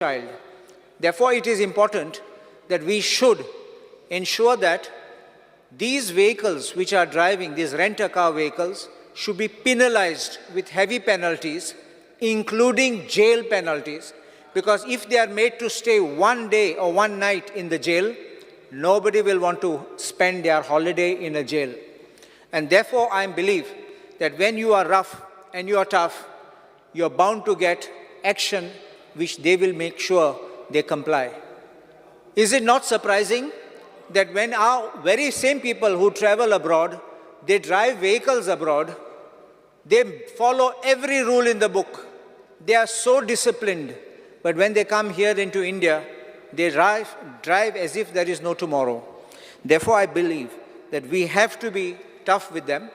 child. Therefore, it is important that we should ensure that these vehicles which are driving, these rent-a-car vehicles, should be penalized with heavy penalties, including jail penalties, because if they are made to stay one day or one night in the jail, nobody will want to spend their holiday in a jail. And therefore, I believe that when you are rough and you are tough, you are bound to get action which they will make sure they comply. Is it not surprising that when our very same people who travel abroad, they drive vehicles abroad, they follow every rule in the book. They are so disciplined. But when they come here into India, they drive as if there is no tomorrow. Therefore, I believe that we have to be tough with them.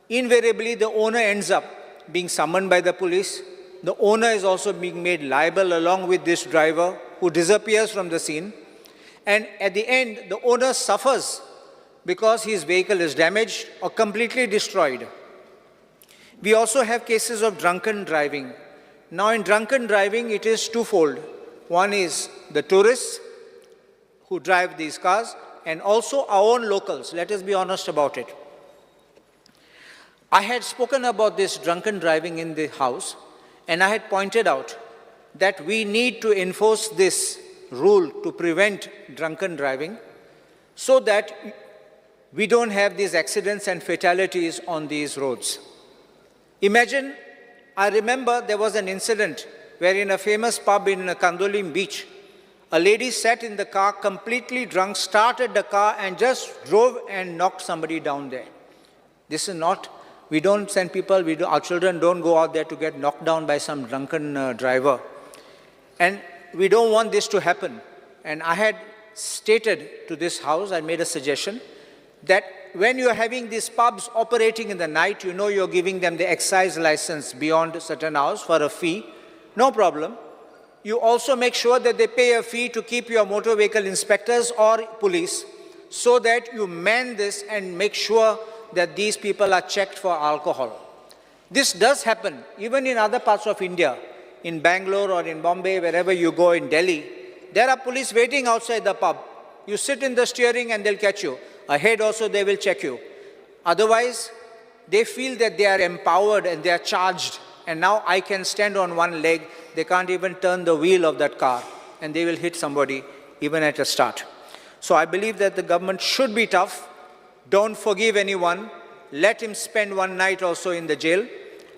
Invariably, the owner ends up being summoned by the police. The owner is also being made liable along with this driver who disappears from the scene. And at the end, the owner suffers because his vehicle is damaged or completely destroyed. We also have cases of drunken driving. Now, in drunken driving, it is twofold. One is the tourists who drive these cars, and also our own locals. Let us be honest about it. I had spoken about this drunken driving in the House, and I had pointed out that we need to enforce this rule to prevent drunken driving so that we don't have these accidents and fatalities on these roads. Imagine, I remember there was an incident where in a famous pub in Kandolim Beach, a lady sat in the car completely drunk, started the car and just drove and knocked somebody down there. This is not, we don't send people, our children don't go out there to get knocked down by some drunken driver. And we don't want this to happen. And I had stated to this House, I made a suggestion, that when you are having these pubs operating in the night, you know you're giving them the excise license beyond certain hours for a fee, no problem. You also make sure that they pay a fee to keep your motor vehicle inspectors or police so that you man this and make sure that these people are checked for alcohol. This does happen even in other parts of India, in Bangalore or in Bombay, wherever you go in Delhi. There are police waiting outside the pub. You sit in the steering and they'll catch you. Ahead also they will check you. Otherwise, they feel that they are empowered and they are charged. And now I can stand on one leg. They can't even turn the wheel of that car. And they will hit somebody even at a start. So I believe that the government should be tough. Don't forgive anyone. Let him spend one night also in the jail.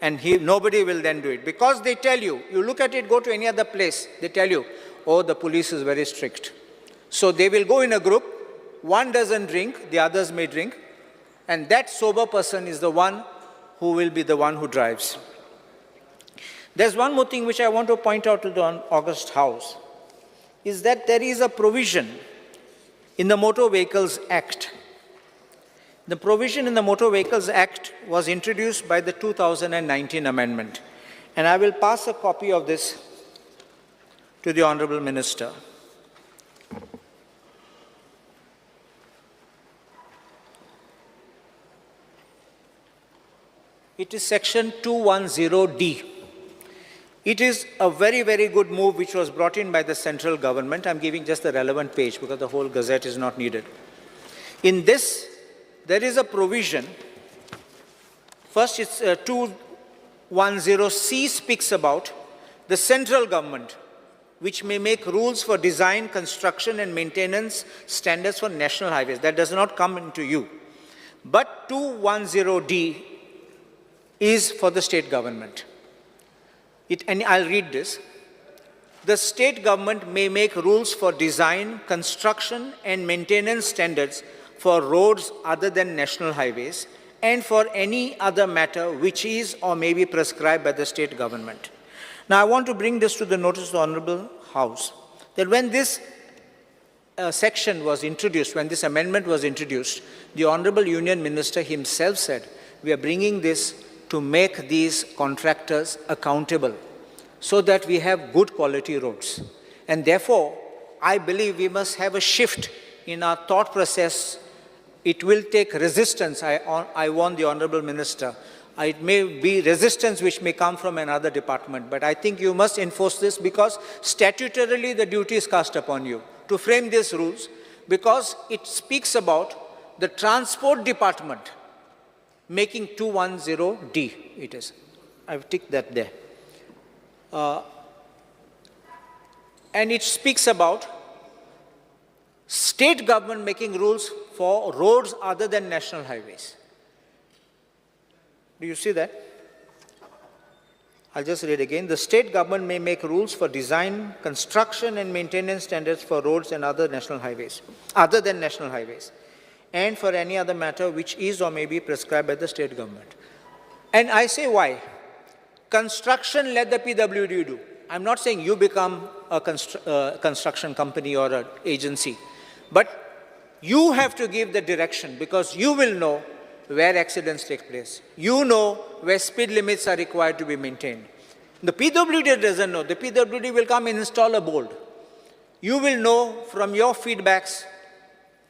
And nobody will then do it. Because they tell you, you look at it, go to any other place, they tell you, oh, the police is very strict. So they will go in a group. One doesn't drink, the others may drink. And that sober person is the one who will be the one who drives. There's one more thing which I want to point out to the August House, is that there is a provision in the Motor Vehicles Act. The provision in the Motor Vehicles Act was introduced by the 2019 amendment. And I will pass a copy of this to the Honorable Minister. It is section 210D. It is a very, very good move which was brought in by the central government. I'm giving just the relevant page because the whole gazette is not needed. In this, there is a provision. First, it's 210C speaks about the central government, which may make rules for design, construction, and maintenance standards for national highways. That does not come into you. But 210D is for the state government. And I'll read this. The state government may make rules for design, construction, and maintenance standards for roads other than national highways and for any other matter which is or may be prescribed by the state government. Now, I want to bring this to the notice of the Honorable House, that when this section was introduced, when this amendment was introduced, the Honorable Union Minister himself said, we are bringing this to make these contractors accountable so that we have good quality roads. And therefore, I believe we must have a shift in our thought process. It will take resistance, I warn the Honorable Minister, It may be resistance which may come from another department, but I think you must enforce this because statutorily the duty is cast upon you to frame these rules, because it speaks about the transport department making 210D, it is. I've ticked that there. And it speaks about state government making rules for roads other than national highways. Do you see that? I'll just read again. The state government may make rules for design, construction and maintenance standards for roads and other national highways, other than national highways, and for any other matter which is or may be prescribed by the state government. And I say why? Construction, let the PWD do. I'm not saying you become a construction company or an agency, but you have to give the direction, because you will know where accidents take place. You know where speed limits are required to be maintained. The PWD doesn't know. The PWD will come and install a board. You will know from your feedbacks,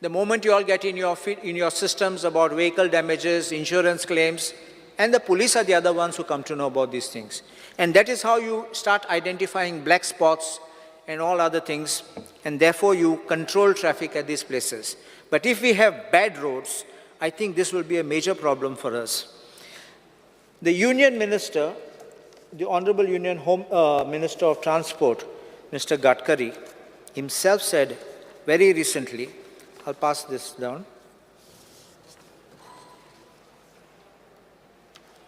the moment you all get in your systems about vehicle damages, insurance claims, and the police are the other ones who come to know about these things. And that is how you start identifying black spots and all other things, and therefore you control traffic at these places. But if we have bad roads, I think this will be a major problem for us. The Union Minister, the Honorable Union Minister of Transport, Mr. Gadkari, himself said very recently, I'll pass this down,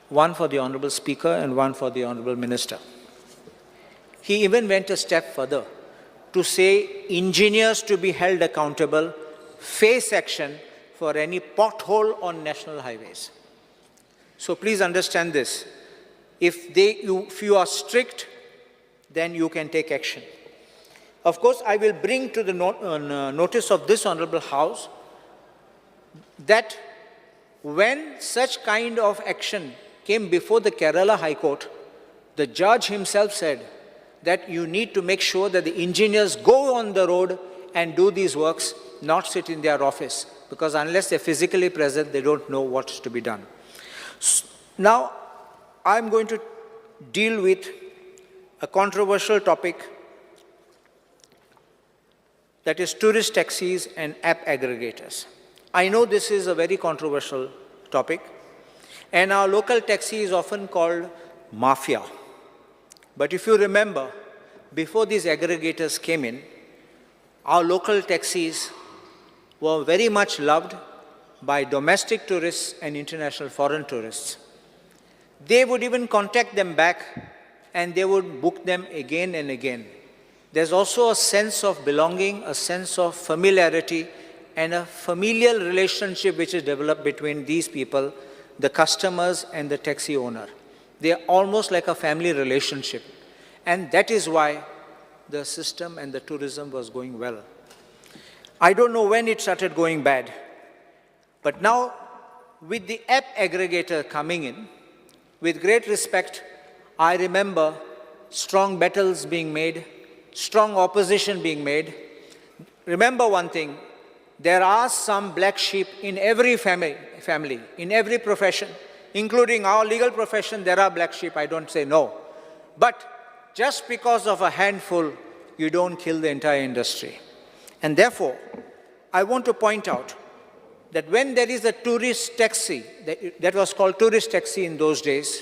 one for the Honorable Speaker and one for the Honorable Minister. He even went a step further to say engineers to be held accountable, face action for any pothole on national highways. So please understand this. If you are strict, then you can take action. Of course, I will bring to the notice of this Honorable House that when such kind of action came before the Kerala High Court, the judge himself said that you need to make sure that the engineers go on the road and do these works, not sit in their office, because unless they're physically present, they don't know what's to be done. Now, I'm going to deal with a controversial topic, that is tourist taxis and app aggregators. I know this is a very controversial topic, and our local taxi is often called mafia. But if you remember, before these aggregators came in, our local taxis were very much loved by domestic tourists and international foreign tourists. They would even contact them back and they would book them again and again. There's also a sense of belonging, a sense of familiarity, and a familial relationship which is developed between these people, the customers and the taxi owner. They are almost like a family relationship. And that is why the system and the tourism was going well. I don't know when it started going bad, but now with the app aggregator coming in, with great respect, I remember strong battles being made, strong opposition being made. Remember one thing, there are some black sheep in every family, in every profession, including our legal profession. There are black sheep, I don't say no. But just because of a handful, you don't kill the entire industry. And therefore, I want to point out that when there is a tourist taxi, that was called tourist taxi in those days,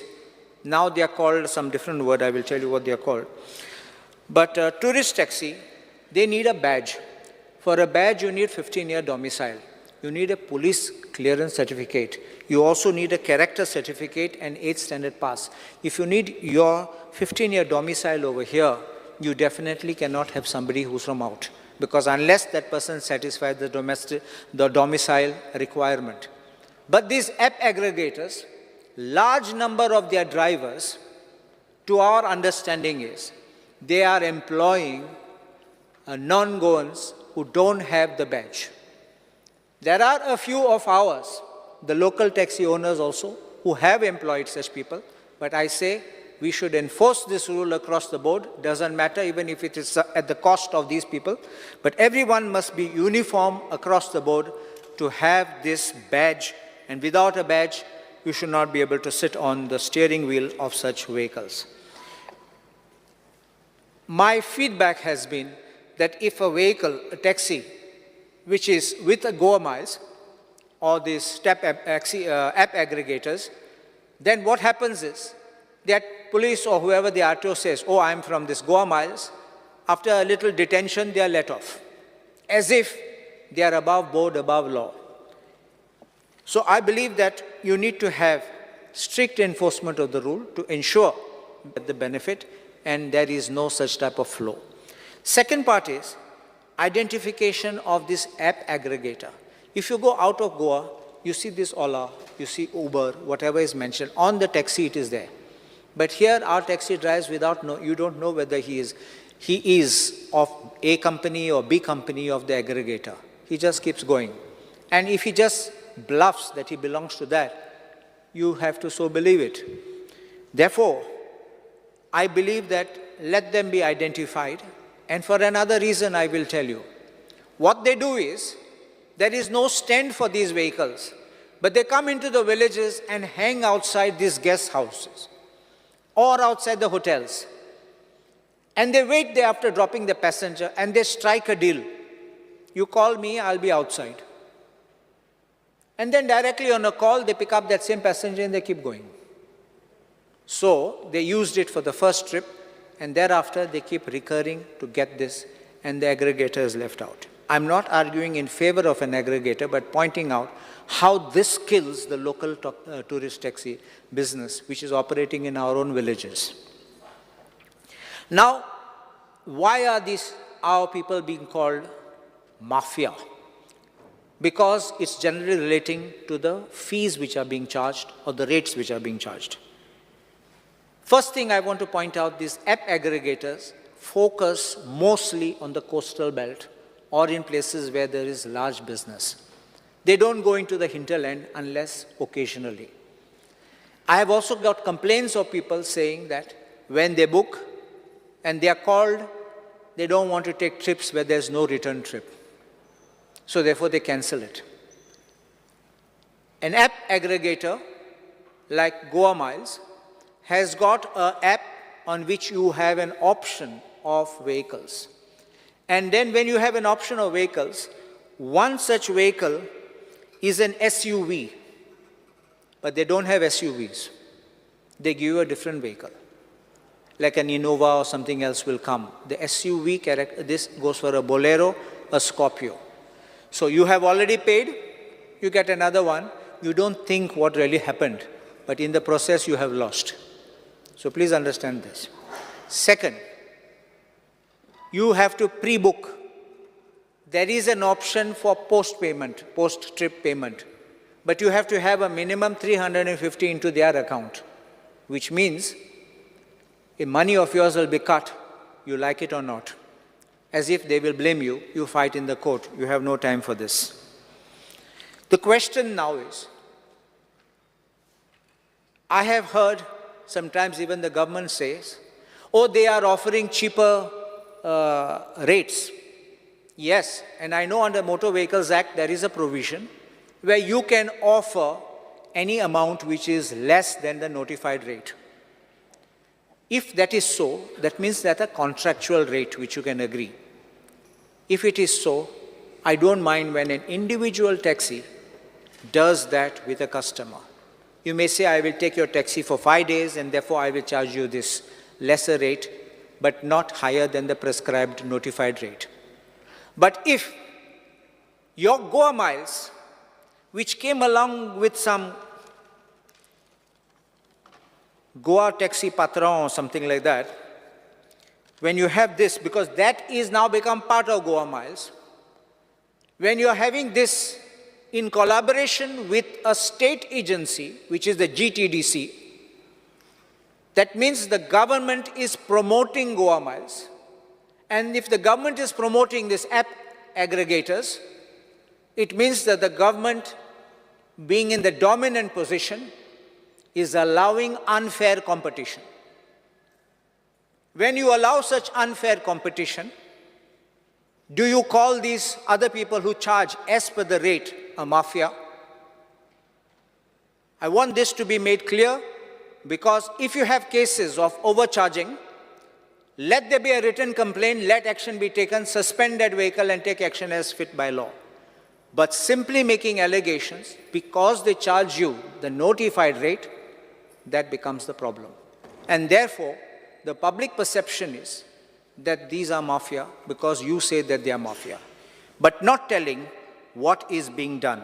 now they are called some different word, I will tell you what they are called. But tourist taxi, they need a badge. For a badge, you need 15-year domicile. You need a police clearance certificate. You also need a character certificate and 8th standard pass. If you need your 15-year domicile over here, you definitely cannot have somebody who's from out, because unless that person satisfies the domicile requirement. But these app aggregators, large number of their drivers, to our understanding is, they are employing non-Goans who don't have the badge. There are a few of ours, the local taxi owners also, who have employed such people, but I say we should enforce this rule across the board. Doesn't matter even if it is at the cost of these people, but everyone must be uniform across the board to have this badge, and without a badge, you should not be able to sit on the steering wheel of such vehicles. My feedback has been that if a vehicle, a taxi, which is with a Goa Miles or these step app aggregators, then what happens is that police or whoever the RTO says, oh, I'm from this Goa Miles, after a little detention, they are let off, as if they are above board, above law. So I believe that you need to have strict enforcement of the rule to ensure the benefit, and there is no such type of flow. Second part is identification of this app aggregator. If you go out of Goa, you see this Ola, you see Uber, whatever is mentioned, on the taxi it is there. But here our taxi drives without, you don't know whether he is of A company or B company of the aggregator. He just keeps going. And if he just bluffs that he belongs to that, you have to so believe it. Therefore, I believe that let them be identified. And for another reason, I will tell you. What they do is, there is no stand for these vehicles, but they come into the villages and hang outside these guest houses or outside the hotels. And they wait there after dropping the passenger and they strike a deal. You call me, I'll be outside. And then directly on a call, they pick up that same passenger and they keep going. So they used it for the first trip, and thereafter they keep recurring to get this, and the aggregator is left out. I'm not arguing in favor of an aggregator, but pointing out how this kills the local tourist taxi business, which is operating in our own villages. Now, why are our people being called mafia? Because it's generally relating to the fees which are being charged or the rates which are being charged. First thing I want to point out, these app aggregators focus mostly on the coastal belt or in places where there is large business. They don't go into the hinterland unless occasionally. I have also got complaints of people saying that when they book and they are called, they don't want to take trips where there's no return trip. So therefore they cancel it. An app aggregator like Goa Miles has got an app on which you have an option of vehicles. And then when you have an option of vehicles, one such vehicle is an SUV, but they don't have SUVs. They give you a different vehicle, like an Innova or something else will come. The SUV character, this goes for a Bolero, a Scorpio. So you have already paid, you get another one, you don't think what really happened, but in the process you have lost. So please understand this. Second, you have to pre-book. There is an option for post-payment, post-trip payment, but you have to have a minimum 350 into their account, which means if money of yours will be cut, you like it or not. As if they will blame you, you fight in the court. You have no time for this. The question now is, I have heard sometimes even the government says, oh, they are offering cheaper rates. Yes, and I know under Motor Vehicles Act there is a provision where you can offer any amount which is less than the notified rate. If that is so, that means that a contractual rate which you can agree. If it is so, I don't mind when an individual taxi does that with a customer. You may say, I will take your taxi for 5 days and therefore I will charge you this lesser rate, but not higher than the prescribed notified rate. But if your Goa Miles, which came along with some Goa Taxi Patron or something like that, when you have this, because that is now become part of Goa Miles, when you are having this in collaboration with a state agency, which is the GTDC, that means the government is promoting Goa Miles. And if the government is promoting this app aggregators, it means that the government, being in the dominant position, is allowing unfair competition. When you allow such unfair competition, do you call these other people who charge as per the rate a mafia? I want this to be made clear, because if you have cases of overcharging, let there be a written complaint, let action be taken, suspend that vehicle and take action as fit by law. But simply making allegations because they charge you the notified rate, that becomes the problem. And therefore, the public perception is that these are mafia because you say that they are mafia, but not telling what is being done.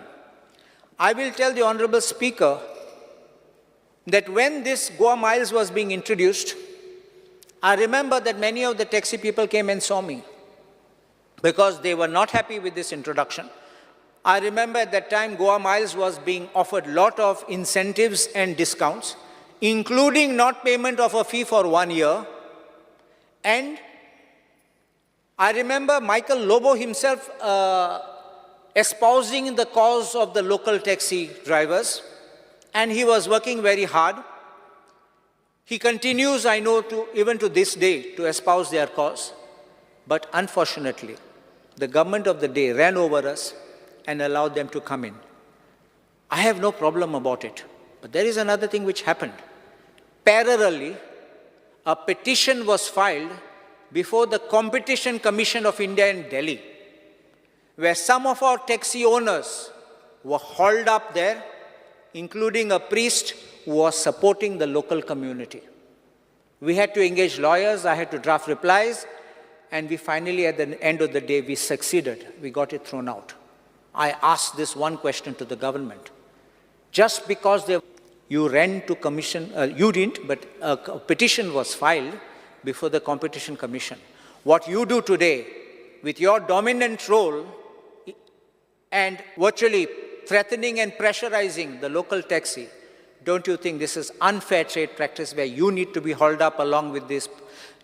I will tell the Honorable Speaker that when this Goa Miles was being introduced, I remember that many of the taxi people came and saw me because they were not happy with this introduction. I remember at that time Goa Miles was being offered a lot of incentives and discounts, including not payment of a fee for 1 year. And I remember Michael Lobo himself espousing the cause of the local taxi drivers, and he was working very hard. He continues, I know, even to this day, to espouse their cause. But unfortunately, the government of the day ran over us and allowed them to come in. I have no problem about it. But there is another thing which happened. Parallelly, a petition was filed before the Competition Commission of India in Delhi, where some of our taxi owners were hauled up there, including a priest who was supporting the local community. We had to engage lawyers, I had to draft replies, and we finally, at the end of the day, we succeeded. We got it thrown out. I asked this one question to the government. Just because you ran to commission, you didn't, but a petition was filed before the Competition Commission. What you do today with your dominant role and virtually threatening and pressurizing the local taxi, don't you think this is unfair trade practice where you need to be hauled up along with these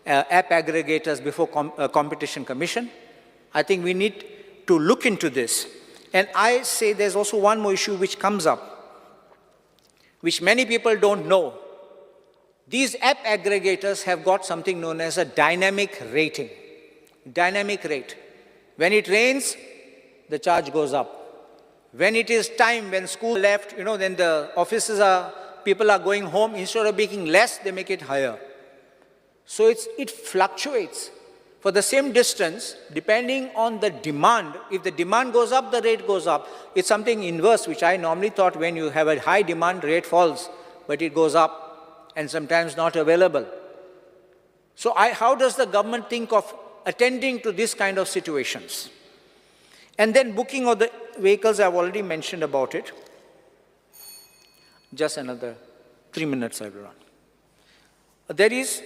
app aggregators before Competition Commission? I think we need to look into this. And I say there's also one more issue which comes up, which many people don't know. These app aggregators have got something known as a dynamic rating. Dynamic rate. When it rains, the charge goes up. When it is time, when school left, then the people are going home, instead of making less, they make it higher. So it fluctuates. For the same distance, depending on the demand, if the demand goes up, the rate goes up. It's something inverse, which I normally thought when you have a high demand, rate falls, but it goes up and sometimes not available. So how does the government think of attending to this kind of situations? And then booking of the vehicles, I've already mentioned about it. Just another 3 minutes I will run. There is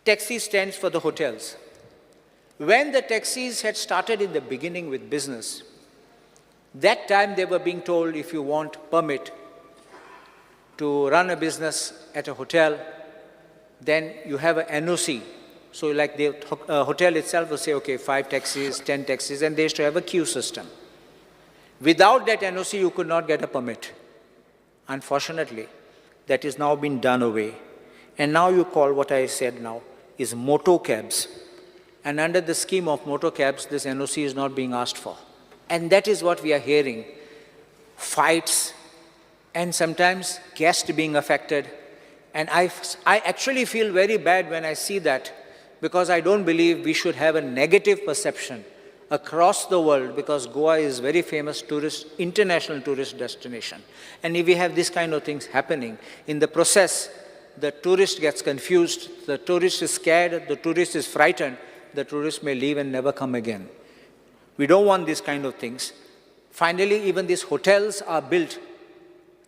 taxi stands for the hotels. When the taxis had started in the beginning with business, that time they were being told if you want permit to run a business at a hotel, then you have an NOC. So like the hotel itself will say, okay, 5 taxis, 10 taxis, and they used to have a queue system. Without that NOC, you could not get a permit. Unfortunately, that is now been done away. And now you call what I said now is motor cabs. And under the scheme of motor cabs, this NOC is not being asked for. And that is what we are hearing. Fights, and sometimes guests being affected. And I actually feel very bad when I see that, because I don't believe we should have a negative perception across the world, because Goa is very famous international tourist destination. And if we have this kind of things happening, in the process, the tourist gets confused, the tourist is scared, the tourist is frightened, the tourist may leave and never come again. We don't want these kind of things. Finally, even these hotels are built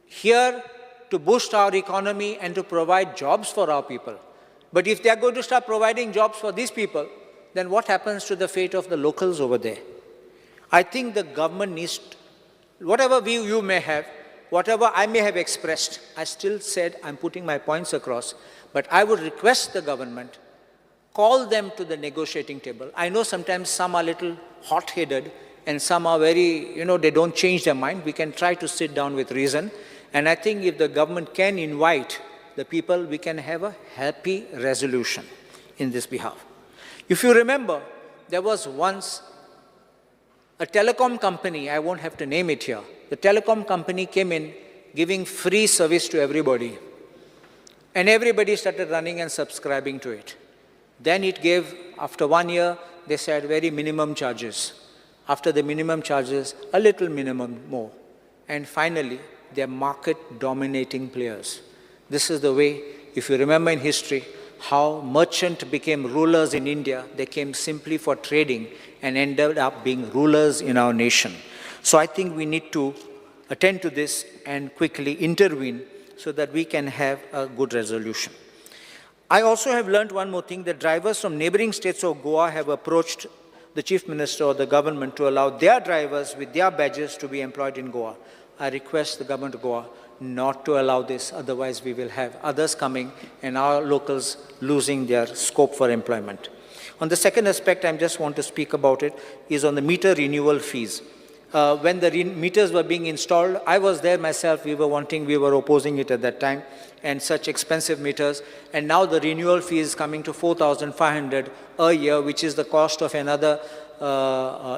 here to boost our economy and to provide jobs for our people. But if they are going to start providing jobs for these people, then what happens to the fate of the locals over there? I think the government needs, whatever view you may have, whatever I may have expressed, I still said I'm putting my points across, but I would request the government, call them to the negotiating table. I know sometimes some are a little hot-headed and some are very, they don't change their mind. We can try to sit down with reason. And I think if the government can invite the people, we can have a happy resolution in this behalf. If you remember, there was once a a telecom company, I won't have to name it here, the telecom company came in giving free service to everybody. And everybody started running and subscribing to it. Then it gave, after 1 year, they said very minimum charges. After the minimum charges, a little minimum more. And finally, they're market-dominating players. This is the way, if you remember in history, how merchant became rulers in India. They came simply for trading and ended up being rulers in our nation. So I think we need to attend to this and quickly intervene so that we can have a good resolution. I also have learned one more thing, that drivers from neighboring states of Goa have approached the Chief Minister or the government to allow their drivers with their badges to be employed in Goa. I request the government of Goa not to allow this, otherwise we will have others coming and our locals losing their scope for employment. On the second aspect, I just want to speak about it, is on the meter renewal fees. When the meters were being installed, I was there myself, we were opposing it at that time, and such expensive meters, and now the renewal fee is coming to 4,500 a year, which is the cost of another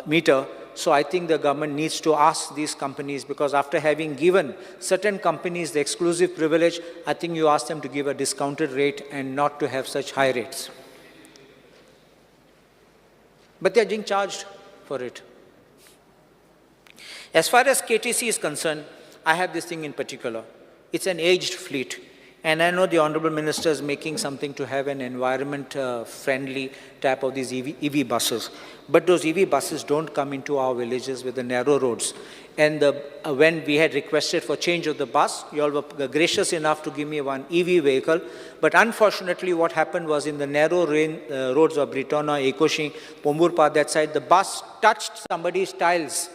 meter. So I think the government needs to ask these companies, because after having given certain companies the exclusive privilege, I think you ask them to give a discounted rate and not to have such high rates. But they're being charged for it. As far as KTC is concerned, I have this thing in particular. It's an aged fleet. And I know the Honorable Minister is making something to have an environment-friendly type of these EV buses. But those EV buses don't come into our villages with the narrow roads. And when we had requested for change of the bus, you all were gracious enough to give me one EV vehicle. But unfortunately, what happened was in the narrow roads of Britona, Ekoshi, Pomburpa, that side, the bus touched somebody's tiles.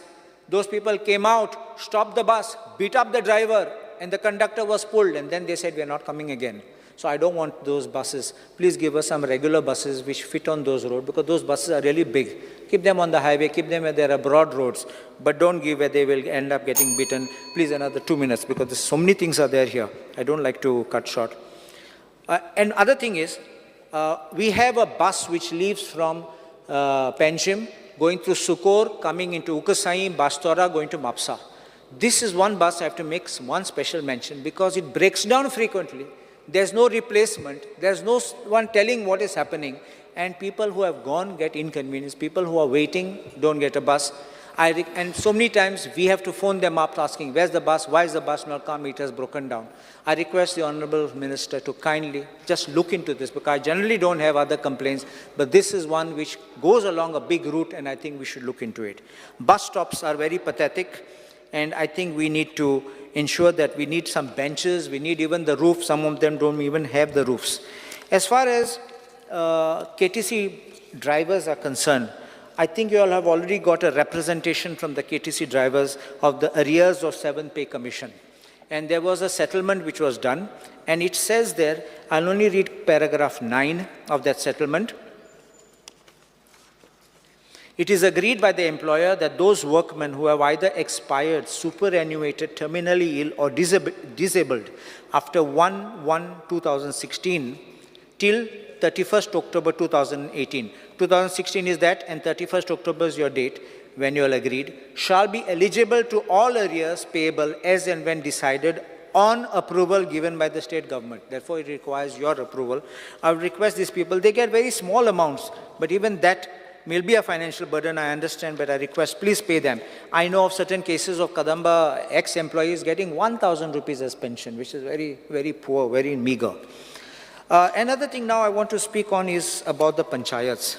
Those people came out, stopped the bus, beat up the driver, and the conductor was pulled, and then they said, we're not coming again. So I don't want those buses. Please give us some regular buses which fit on those roads, because those buses are really big. Keep them on the highway, keep them where there are broad roads, but don't give where they will end up getting beaten. Please, another 2 minutes, because there's so many things are there here. I don't like to cut short. And other thing is, we have a bus which leaves from Panjim, going through Sukor, coming into Ukasai, Bastora, going to Mapsa. This is one bus I have to make one special mention, because it breaks down frequently. There's no replacement. There's no one telling what is happening. And people who have gone get inconvenienced. People who are waiting don't get a bus. And so many times we have to phone them up asking, where's the bus? Why is the bus not come? It has broken down. I request the Honorable Minister to kindly just look into this, because I generally don't have other complaints, but this is one which goes along a big route, and I think we should look into it. Bus stops are very pathetic, and I think we need to ensure that we need some benches, we need even the roof. Some of them don't even have the roofs. As far as KTC drivers are concerned, I think you all have already got a representation from the KTC drivers of the arrears of 7th Pay Commission. And there was a settlement which was done, and it says there, I'll only read paragraph 9 of that settlement. It is agreed by the employer that those workmen who have either expired, superannuated, terminally ill, or disabled after 1/1/2016 till 31st October 2018. 2016 is that, and 31st October is your date when you all agreed, shall be eligible to all arrears payable as and when decided on approval given by the state government. Therefore, it requires your approval. I would request these people, they get very small amounts, but even that will be a financial burden, I understand, but I request, please pay them. I know of certain cases of Kadamba ex-employees getting 1,000 rupees as pension, which is very, very poor, very meager. Another thing now I want to speak on is about the panchayats.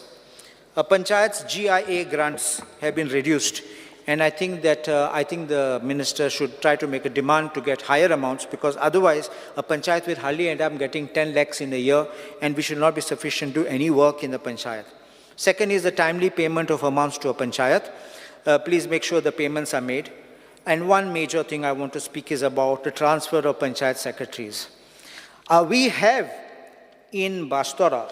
Panchayats GIA grants have been reduced, and I think that the minister should try to make a demand to get higher amounts, because otherwise a panchayat will hardly end up getting 10 lakhs in a year, and we should not be sufficient to do any work in the panchayat. Second is the timely payment of amounts to a panchayat. Please make sure the payments are made. And one major thing I want to speak is about the transfer of panchayat secretaries. We have in Bastora,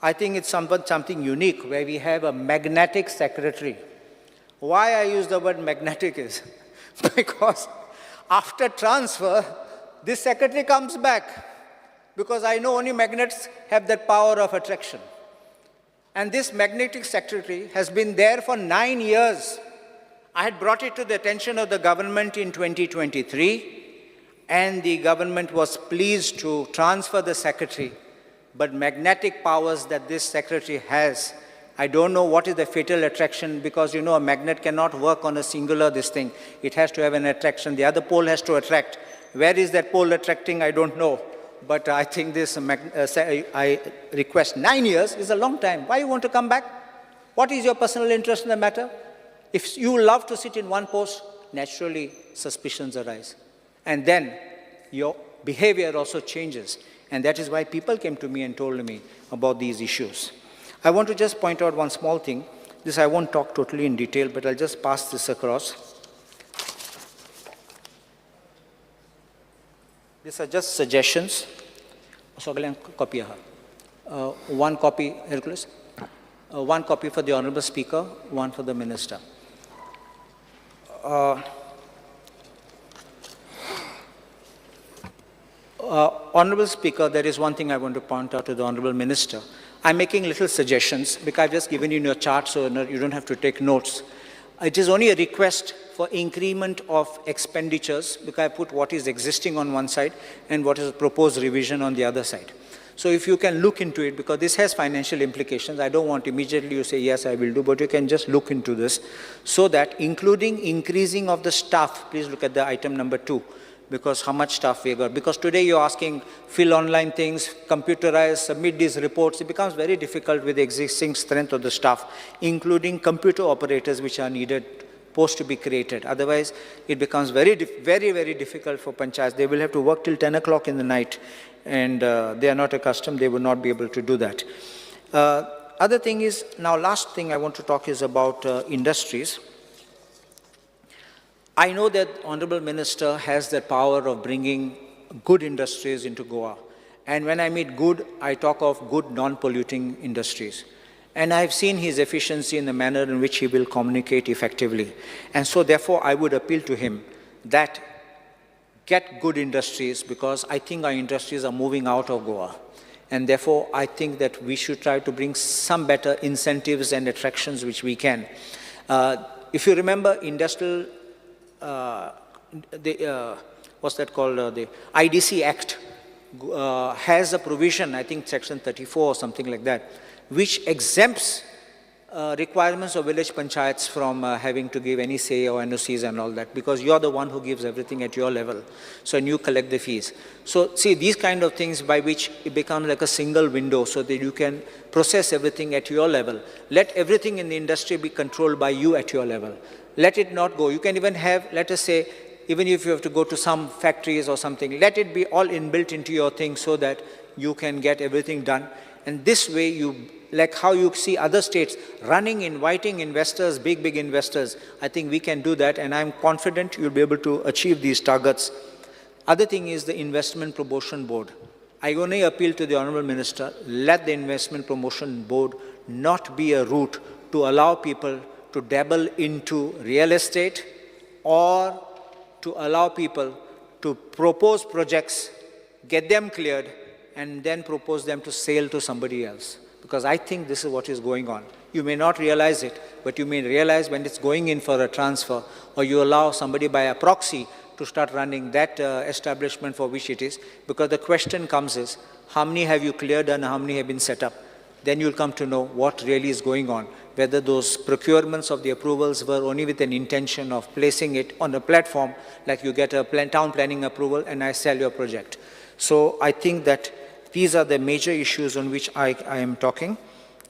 I think it's something unique, where we have a magnetic secretary. Why I use the word magnetic is because after transfer, this secretary comes back, because I know only magnets have that power of attraction. And this magnetic secretary has been there for 9 years I had brought it to the attention of the government in 2023, and the government was pleased to transfer the secretary. But magnetic powers that this secretary has, I don't know what is the fatal attraction, because you know a magnet cannot work on a singular this thing. It has to have an attraction. The other pole has to attract. Where is that pole attracting? I don't know. But I think this, I request 9 years is a long time. Why you want to come back? What is your personal interest in the matter? If you love to sit in one post, naturally suspicions arise. And then your behavior also changes. And that is why people came to me and told me about these issues. I want to just point out one small thing. This I won't talk totally in detail, but I'll just pass this across. These are just suggestions. One copy, Hercules. One copy for the Honorable Speaker, one for the Minister. Honorable Speaker, there is one thing I want to point out to the Honorable Minister. I'm making little suggestions because I've just given you your chart so you don't have to take notes. It is only a request for increment of expenditures because I put what is existing on one side and what is a proposed revision on the other side. So if you can look into it, because this has financial implications, I don't want immediately you say, yes, I will do, but you can just look into this so that including increasing of the staff, please look at the item number 2, because how much staff we got. Because today you're asking, fill online things, computerize, submit these reports. It becomes very difficult with the existing strength of the staff, including computer operators which are needed, posts to be created. Otherwise, it becomes very, very difficult for panchayats. They will have to work till 10 o'clock in the night, and they are not accustomed. They will not be able to do that. Other thing is, now last thing I want to talk is about industries. I know that Honorable Minister has the power of bringing good industries into Goa. And when I mean good, I talk of good non-polluting industries. And I've seen his efficiency in the manner in which he will communicate effectively. And so therefore, I would appeal to him that get good industries, because I think our industries are moving out of Goa. And therefore, I think that we should try to bring some better incentives and attractions which we can. If you remember, industrial what's that called? The IDC Act has a provision, I think section 34 or something like that, which exempts requirements of village panchayats from having to give any say or NOCs and all that, because you're the one who gives everything at your level. So, and you collect the fees. So, see, these kind of things by which it becomes like a single window so that you can process everything at your level. Let everything in the industry be controlled by you at your level. Let it not go. You can even have, let us say, even if you have to go to some factories or something, let it be all inbuilt into your thing so that you can get everything done. And this way, you, like how you see other states running, inviting investors, big investors, I think we can do that, and I'm confident you'll be able to achieve these targets. Other thing is the Investment Promotion Board. I only appeal to the Honorable Minister, let the Investment Promotion Board not be a route to allow people to dabble into real estate or to allow people to propose projects, get them cleared, and then propose them to sale to somebody else. Because I think this is what is going on. You may not realize it, but you may realize when it's going in for a transfer, or you allow somebody by a proxy to start running that establishment for which it is. Because the question comes is, how many have you cleared and how many have been set up? Then you'll come to know what really is going on, whether those procurements of the approvals were only with an intention of placing it on a platform, like you get a town planning approval and I sell your project. So I think that these are the major issues on which I am talking,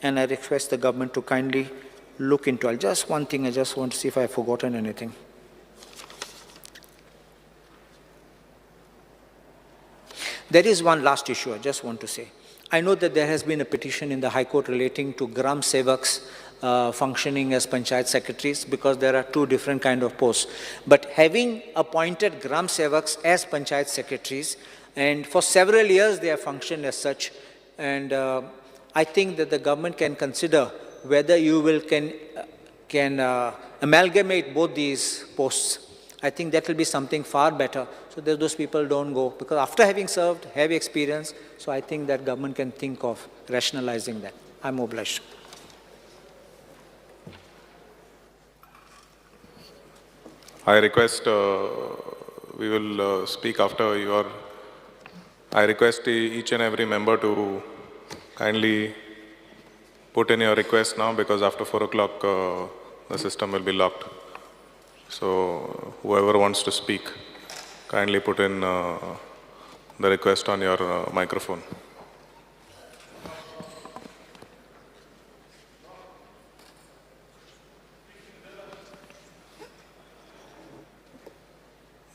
and I request the government to kindly look into. Just one thing, I just want to see if I've forgotten anything. There is one last issue I just want to say. I know that there has been a petition in the High Court relating to Gram Sevaks functioning as Panchayat Secretaries, because there are two different kind of posts. But having appointed Gram Sevaks as Panchayat Secretaries, and for several years they have functioned as such, and I think that the government can consider whether you will can amalgamate both these posts. I think that will be something far better, so that those people don't go. Because after having served, heavy experience, so I think that government can think of rationalizing that. I'm obliged. I request, we will speak after your, I request each and every member to kindly put in your request now, because after 4 o'clock, the system will be locked. So whoever wants to speak, kindly put in the request on your microphone.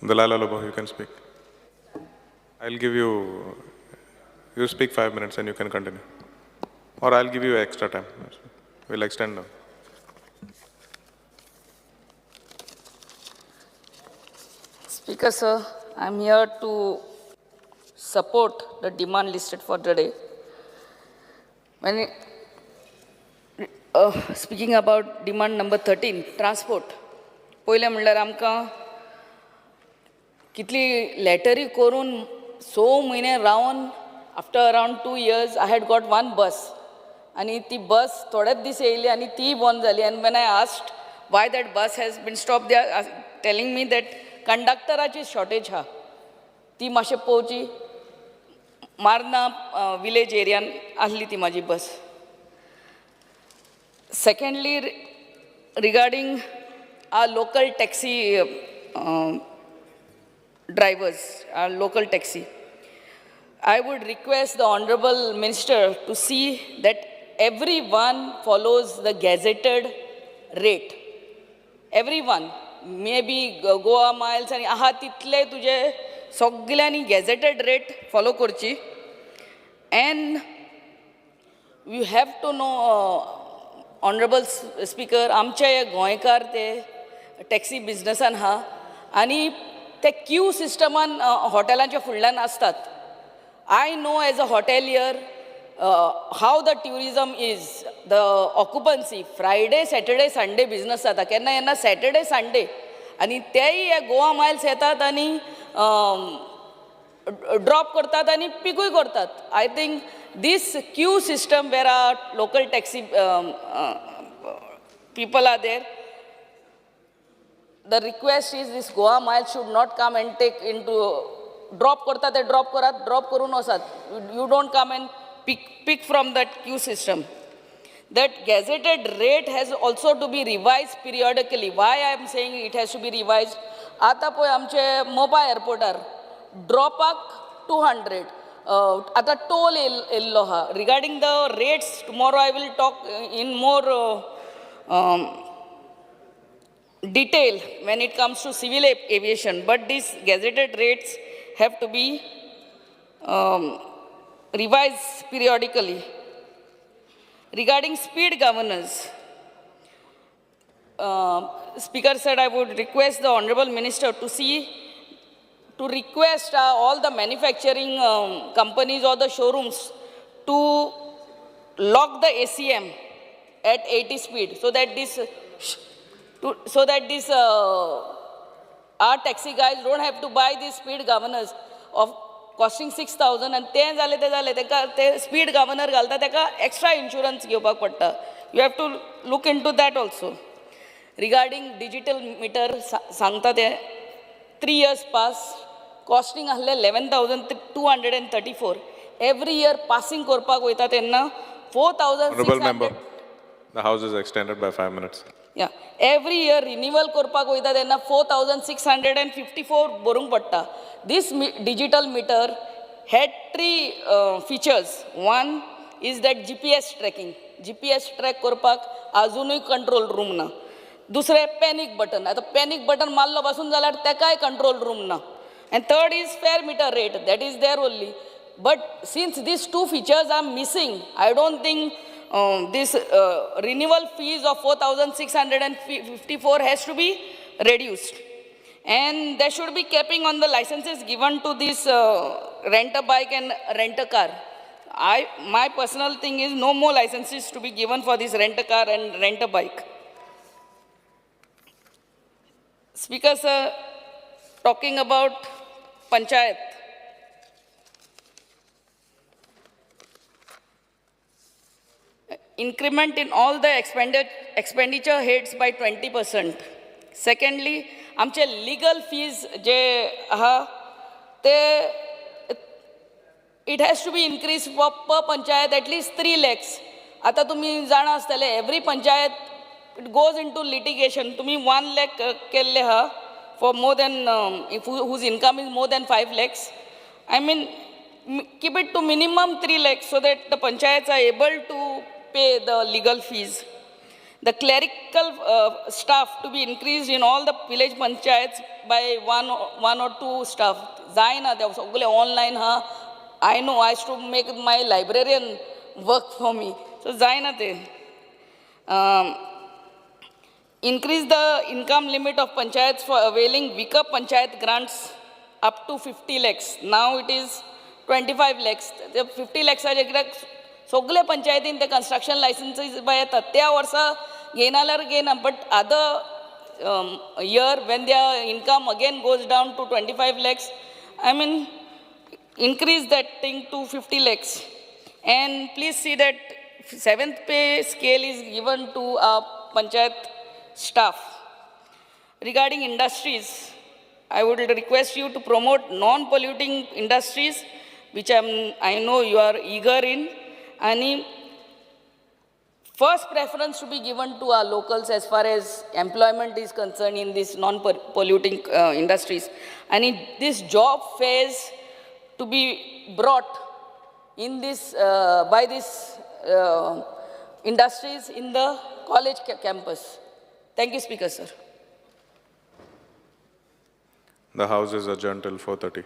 Dalal Alobo, you can speak. I'll give you, you speak 5 minutes and you can continue. Or I'll give you extra time. We'll extend now. Speaker sir, I'm here to support the demand listed for today. When speaking about demand number 13, transport. पहिले म्हणल्यार आमकां कितली लेटरी करून 6 म्हयने Ravan after around 2 years I had got one bus आणि ती बस थोडेच दीस येयली आणि ती बंद जाली. And when I asked why that bus has been stopped, they are telling me that कंडक्टराची शॉर्टेज हा ती मातशें पळोवची. मारना विलेज एरियान आसली ती म्हाजी बस. Secondly, regarding our local taxi drivers, our local taxi, I would request the Honorable Minister to see that everyone follows the gazetted rate. Everyone, maybe Goa miles and aha title tuje सगळ्यांनी gazetted rate follow करची. And you have to know, Honorable Speaker, आमचे गोंयकार ते taxi बिझनेसान हा आणि ते Q सिस्टमान हॉटेलांच्या फुडल्यान असतात. I know as a hotelier how the tourism is, the occupancy, Friday, Saturday, Sunday business जाता. केन्ना केन्ना Saturday, Sunday आणि तेही हे गोवा माइल्स येतात आणि ड्रॉप करतात आणि पिकूय करतात. I think this queue system where our local taxi people are there, the request is this Goa miles should not come and take into drop करतात ते drop करात, drop करून वसात. You don't come and pick from that queue system. That gazetted rate has also to be revised periodically. Why I am saying it has to be revised? आता पळय आमचे मोपा एअरपोर्टार ड्रॉपाक 200. आता toll येयल्लो हा. Regarding the rates, tomorrow I will talk in more detail when it comes to civil aviation. But these gazetted rates have to be revised periodically. Regarding speed governance, Speaker said I would request the Honorable Minister to see, to request all the manufacturing companies or the showrooms to lock the ACM at 80 speed so that this our taxi guys don't have to buy these speed governors of costing 6,000 and ते जाले तेका speed governor घालता तेका extra insurance घेवपाक पडटा. You have to look into that also. Regarding digital meter सांगता ते 3 years pass, costing ahले 11,234. Every year passing korpak वयता तेन्ना 4,600. Honorable member, the house is extended by 5 minutes. Yeah, every year renewal korpak वयता तेन्ना 4,654 borung पडटा. This digital meter had 3 features. One is that GPS tracking. GPS track korpak ajunuy control room na. दुसरे panic button. आता panic button मारलो बसून जाल्यार तेकाय control room ना. And third is fare meter rate. That is there only. But since these 2 features are missing, I don't think this renewal fees of 4,654 has to be reduced. And there should be capping on the licenses given to this rent-a-bike and rent-a-car. My personal thing is no more licenses to be given for this rent-a-car and rent-a-bike. Speaker sir, talking about Panchayat. Increment in all the expenditure heads by 20%. Secondly, आमचे legal fees जे आहा ते it has to be increase per panchayat at least 3 lakhs. आता तुम्ही जाणा आसतले every panchayat it goes into litigation. तुम्ही 1 lakh केल्ले आहा for more than, whose income is more than 5 lakhs. I mean, keep it to minimum 3 lakhs so that the panchayats are able to pay the legal fees. The clerical staff to be increased in all the village panchayats by one or two staff. Zaina, they are online. I know I have to make my librarian work for me. So Zaina they. Increase the income limit of panchayats for availing weaker panchayat grants up to 50 lakhs. Now it is 25 lakhs. The 50 lakhs are just sogle panchayatin the construction licenses by tatya varsa genalar gena, but other year when their income again goes down to 25 lakhs, I mean increase that thing to 50 lakhs. And please see that 7th pay scale is given to our panchayat staff. Regarding industries, I would request you to promote non-polluting industries, which I know you are eager in. And first preference to be given to our locals as far as employment is concerned in these non-polluting industries. And this job fairs to be brought in this by these industries in the college campus. Thank you, Speaker, sir. The House is adjourned till 4:30.